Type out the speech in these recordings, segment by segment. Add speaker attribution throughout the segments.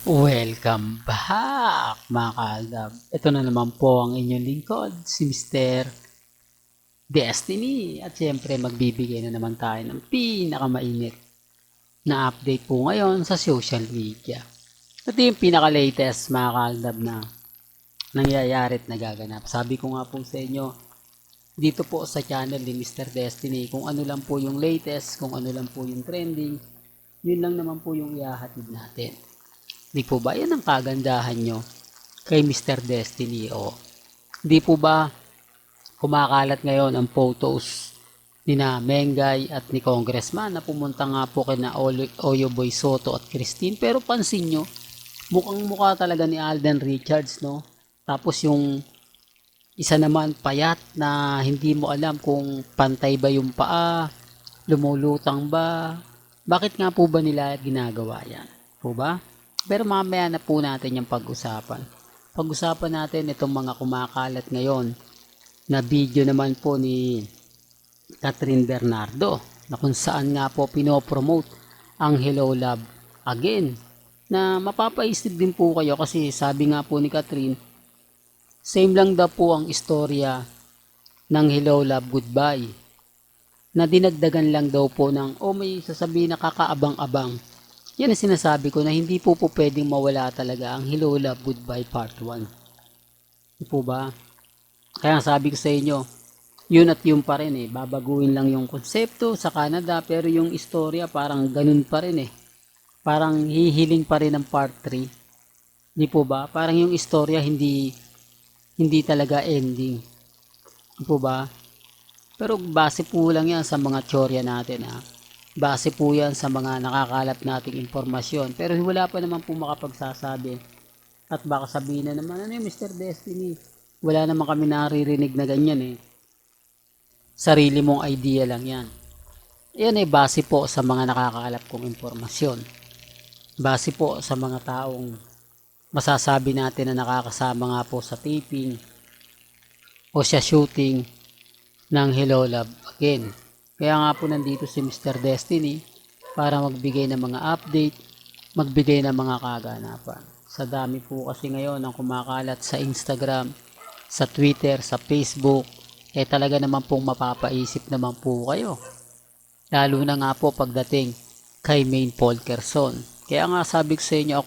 Speaker 1: Welcome back mga kaaldab. Ito na naman po ang inyong lingkod, si Mr. Destiny. At siyempre magbibigay na naman tayo ng pinakamainit na update po ngayon sa social media. Ito yung pinaka-latest mga kaaldab na nangyayari at nagaganap. Sabi ko nga po sa inyo, dito po sa channel ni Mr. Destiny, kung ano lang po yung latest, kung ano lang po yung trending, yun lang naman po yung ihahatid natin. Di po ba yan ang kagandahan nyo kay Mr. Destiny? O di po ba kumakalat ngayon ang photos ni na Mengay at ni Congressman na pumunta nga po kina Oyo Boy Soto at Christine, pero pansin nyo, mukhang mukha talaga ni Alden Richards, no? Tapos yung isa naman payat na hindi mo alam kung pantay ba yung paa, lumulutang ba, bakit nga po ba nila ginagawa yan? Po ba? Pero mamaya na po natin yung pag-usapan. Pag-usapan natin itong mga kumakalat ngayon na video naman po ni Catherine Bernardo na kung saan nga po pinopromote ang Hello Love again, na mapapaisip din po kayo kasi sabi nga po ni Catherine, same lang daw po ang istorya ng Hello Love Goodbye, na dinagdagan lang daw po ng may sasabihin na kakaabang-abang. Yan ang sinasabi ko na hindi po pwedeng mawala talaga ang Hello Love Goodbye Part 1. Di po ba? Kaya sabi ko sa inyo, yun at yun pa rin eh. Babaguhin lang yung konsepto sa Canada, pero yung istorya parang ganun pa rin eh. Parang hihiling pa rin ng Part 3. Di po ba? Parang yung istorya hindi talaga ending. Di po ba? Pero base po lang yan sa mga teorya natin ha. Base po yan sa mga nakakalat nating impormasyon. Pero wala pa naman po makapagsasabi. At baka sabihin na naman, ano yung Mr. Destiny? Wala naman kami naririnig na ganyan eh. Sarili mong idea lang yan. Yan ay base po sa mga nakakalat kong impormasyon. Base po sa mga taong masasabi natin na nakakasama nga po sa taping o sa shooting ng Hello Love Again. Kaya nga po nandito si Mr. Destiny para magbigay ng mga update, magbigay ng mga kaganapan. Sa dami po kasi ngayon ang kumakalat sa Instagram, sa Twitter, sa Facebook, talaga naman pong mapapaisip naman po kayo. Lalo na nga po pagdating kay Maine Polkerson. Kaya nga sabi ko sa inyo,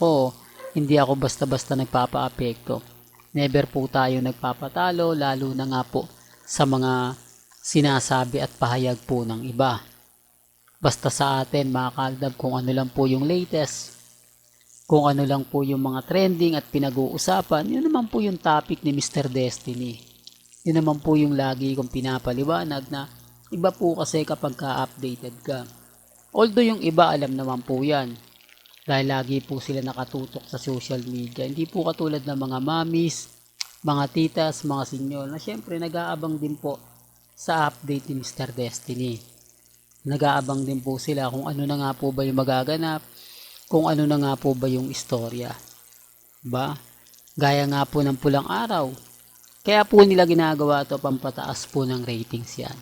Speaker 1: hindi ako basta-basta nagpapa-apekto. Never po tayo nagpapatalo, lalo na nga po sa mga sinasabi at pahayag po ng iba. Basta sa atin mga kaaldab, kung ano lang po yung latest, kung ano lang po yung mga trending at pinag-uusapan, yun naman po yung topic ni Mr. Destiny. Yun naman po yung lagi kong pinapaliwanag na iba po kasi kapag ka-updated ka. Although yung iba alam naman po yan, dahil lagi po sila nakatutok sa social media. Hindi po katulad ng mga mommies, mga titas, mga senyor na syempre nag-aabang din po sa update ni Mr. Destiny. Nag-aabang din po sila kung ano na nga po ba yung magaganap, kung ano na nga po ba yung istorya. Ba? Gaya nga po ng Pulang Araw. Kaya po nila ginagawa to, pampataas po ng ratings yan.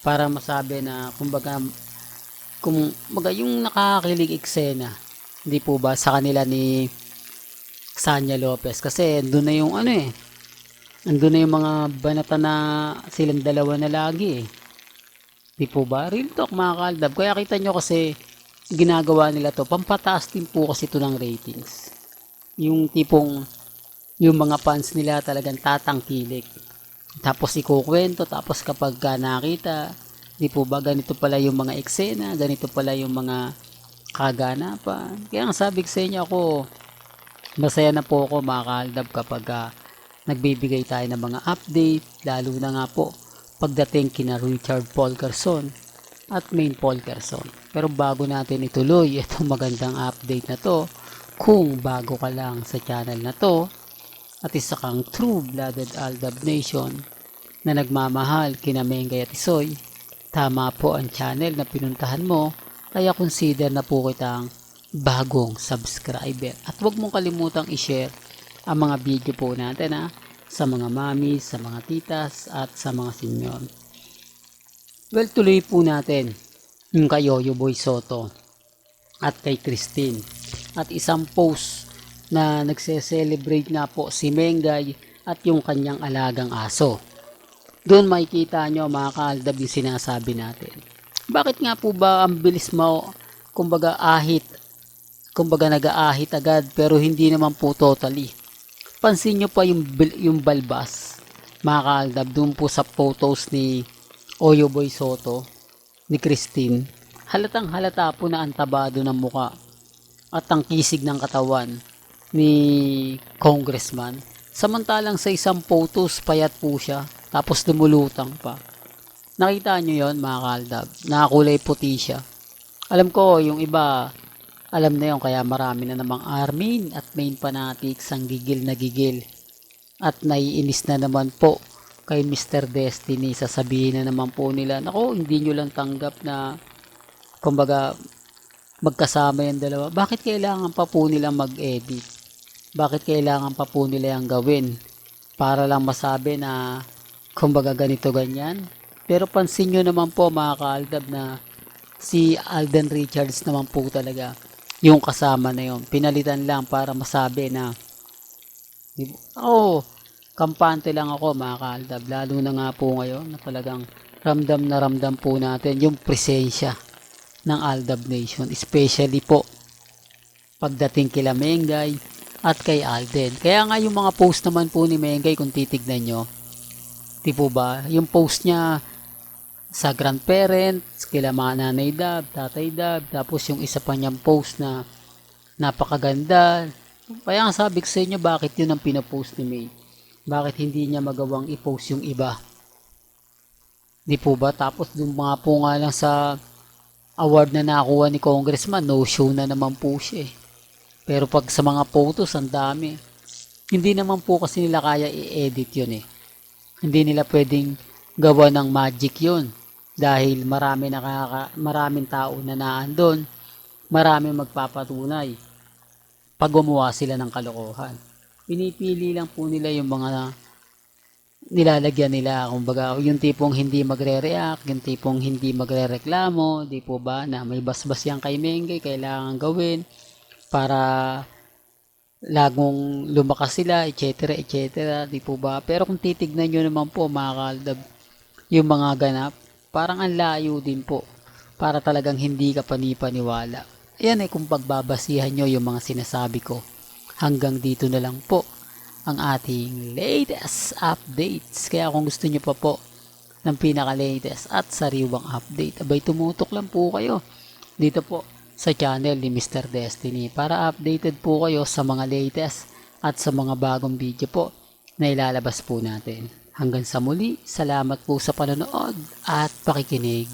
Speaker 1: Para masabi na kumbaga yung nakakilig eksena, hindi po ba sa kanila ni Sanya Lopez, kasi doon na yung andun na yung mga banata na silang dalawa na lagi eh. Di po ba? Real talk mga kaaldab. Kaya kita nyo kasi ginagawa nila to, pampataas din po kasi to ng ratings. Yung tipong yung mga fans nila talagang tatangkilik. Tapos ikukwento, tapos kapag nakita, di po ba ganito pala yung mga eksena, ganito pala yung mga kaganapan. Kaya ang sabi ko sa inyo, masaya na po ako mga kaaldab kapag nagbibigay tayo ng mga update, lalo na nga po pagdating kina Richard Polkerson at Maine Polkerson. Pero bago natin ituloy itong magandang update na to, kung bago ka lang sa channel na to at isa kang true-blooded Aldab Nation na nagmamahal kina Mengay at Isoy, tama po ang channel na pinuntahan mo, kaya consider na po kitang bagong subscriber. At huwag mong kalimutang i-share ang mga video po natin sa mga mami, sa mga titas at sa mga senyor. Well, tuloy po natin yung kay Oyo Boy Soto at kay Christine. At isang post na nagse-celebrate nga po si Mengay at yung kanyang alagang aso. Doon makikita nyo mga kaaldab yung sinasabi natin. Bakit nga po ba ang bilis mo, kumbaga nag-aahit agad pero hindi naman po totally. Pansin nyo pa yung balbas mga kaaldab doon po sa photos ni Oyo Boy Soto, ni Christine. Halatang halata po na antabado ng muka at ang kisig ng katawan ni congressman. Samantalang sa isang photos, payat po siya. Tapos lumulutang pa. Nakita nyo yon mga kaaldab. Nakakulay puti siya. Alam ko, yung iba, alam na yon kaya marami na namang armin at main fanatics ang gigil na gigil. At naiinis na naman po kay Mr. Destiny. Sasabihin na naman po nila, nako, hindi nyo lang tanggap na, kumbaga, magkasama yung dalawa. Bakit kailangan pa po nilang mag-edit? Bakit kailangan pa po nila yung gawin? Para lang masabi na kumbaga ganito ganyan. Pero pansin nyo naman po mga kaaldab na si Alden Richards naman po talaga yung kasama na yun. Pinalitan lang para masabi na kampante lang ako mga kaaldab. Lalo na nga po ngayon na talagang ramdam po natin yung presensya ng Aldab Nation. Especially po pagdating kila Mengay at kay Alden. Kaya nga yung mga post naman po ni Mengay kung titignan nyo, di po ba, yung post niya sa grandparents, kila mga nanay dab, tatay dab, tapos yung isa pa niyang post na napakaganda. Kaya nga sabi ko sa inyo, bakit yun ang pinapost ni May? Bakit hindi niya magawang i-post yung iba? Di po ba? Tapos yung mga po nga lang sa award na nakuha ni Congressman, no show na naman po siya eh. Pero pag sa mga photos, ang dami. Hindi naman po kasi nila kaya i-edit yun eh. Hindi nila pwedeng gawa ng magic yun. Dahil maraming tao na naandun, maraming magpapatunay pag gumawa sila ng kalokohan. Pinipili lang po nila yung mga nilalagyan nila. Kumbaga, yung tipong hindi magre-react, yung tipong hindi magre-reklamo, di po ba, na may basbas yan kay Mengay, kailangan gawin para lagong lumakas sila, etc. Di po ba? Pero kung titignan nyo naman po mga kaaldab, yung mga ganap, parang ang layo din po para talagang hindi ka panipaniwala. Yan eh kung pagbabasihan nyo yung mga sinasabi ko. Hanggang dito na lang po ang ating latest updates. Kaya kung gusto nyo pa po ng pinaka-latest at sariwang update, abay tumutok lang po kayo dito po sa channel ni Mr. Destiny para updated po kayo sa mga latest at sa mga bagong video po na ilalabas po natin. Hanggang sa muli, salamat po sa panonood at pakikinig.